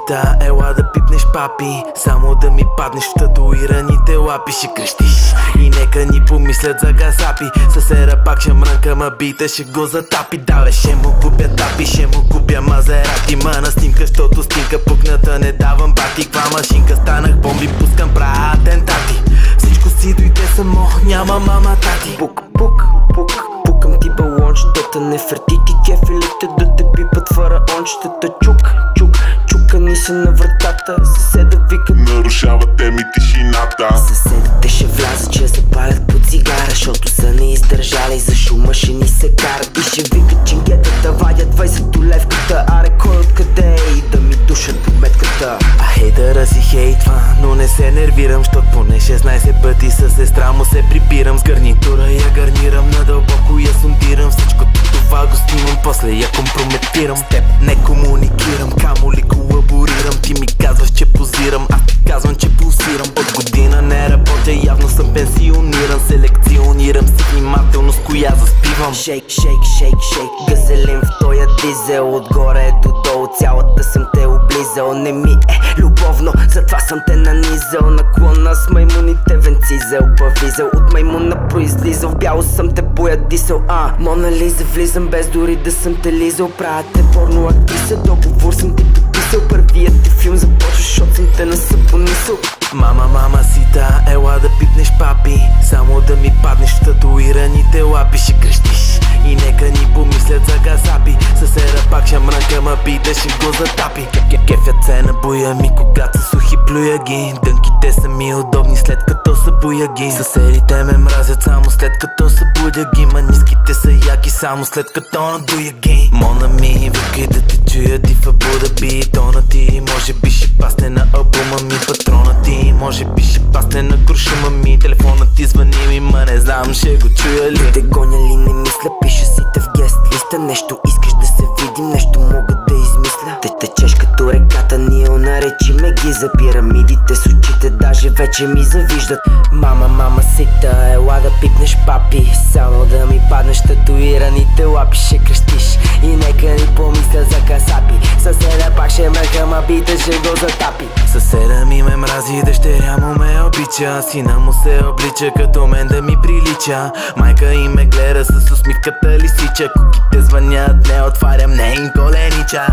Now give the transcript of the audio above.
сита, ела да пипнеш папи. Само да ми паднеш в татуираните лапи. Ще крещиш и нека ни помислят за газапи. Съседа пак ще мрънка, ма бита ще го затапи. Дале ще му купя тапи, ще му купя мазерати. Ма на снимка, щото стинка пукната не давам бати. Каква машинка, станах бомби, пускам, правя атентати. Всичко си дойде само, няма мама тати. Пук, пук, пук, пукам ти балончетата. Нефертити кефилите да те пипат фараончетата. Чук, чук, чукани са на вратата. Съседа вика, нарушавате ми тишината. Съседите ще влязат, ще запалят по цигара, защото са не издържали, за шума ще ни се карат. И ще викат ченгетата, вадят 20 левката. Аре кой откъде и да ми душат по метката. А хейтъра си хейтва, но не се нервирам, щот поне 16 пъти със сестра му се прибирам. С гарнитура я гарнирам, надълбоко я сондирам. Всичко това го снимам, после я компрометирам. С теб не комуникирам, камо ли колаборирам. Ти ми казваш, че позирам, аз ти казвам, че пулсирам. От година не работя, явно съм пенсиониран. Селекционирам си внимателно с коя заспивам. Шейк, шейк, шейк, шейк, газелин в тоя дизел. Отгоре до долу цялата съм те облизал. Не ми е любовно, затова съм те нанизал. Наклона с маймуните венцизел, павизел. От маймуна произлизал, в бяло съм те боядисал. Мона Лиза, влизам без дори да съм те лизал. Правя те порно актриса, договор съм ти подписал. Първият ти филм започва, защото съм те насъпонисал. Мама, мама сита, ела да пипнеш папи. Само да ми паднеш в татуираните лапи. Ще крещиш и нека ни помислят за газапи. Съседа пак ще мрънка, ма бита ще го затапи. Кефят се на боя ми, когато са сухи плюя ги. Дънките са ми удобни след като са бояги. Съседите ме мразят само след като са будяги. Ма ниските са яки само след като надуя ги. Мона ми викай да те чуя ти в Абу Даби. Тона ти може би ще пасне на албума ми. Патрона ти може би ще пасне на крушума ми. Телефонът ти звъни ми, ма не знам ще го чуя ли. Те гоня ли не мисля, пиша си те в гест листа. Нещо искаш да се видим, нещо мога да измисля. Те течеш като реката Нил, наречи ме ги за пирамидите с очите, даже вече ми завиждат. Мама, мама сита, ела да пипнеш папи. Само да ми паднеш татуираните лапи. Ще крещиш и нека ни помисля за касапи. Съседа пак ще мрънка, ма бита ще го затапи. Съседа ми ме мрази, дъщеря му ме обича. Сина му се облича като мен да ми прилича. Майка им ме гледа с усмивката лисича. Куките звънят, не отварям, не им коленича.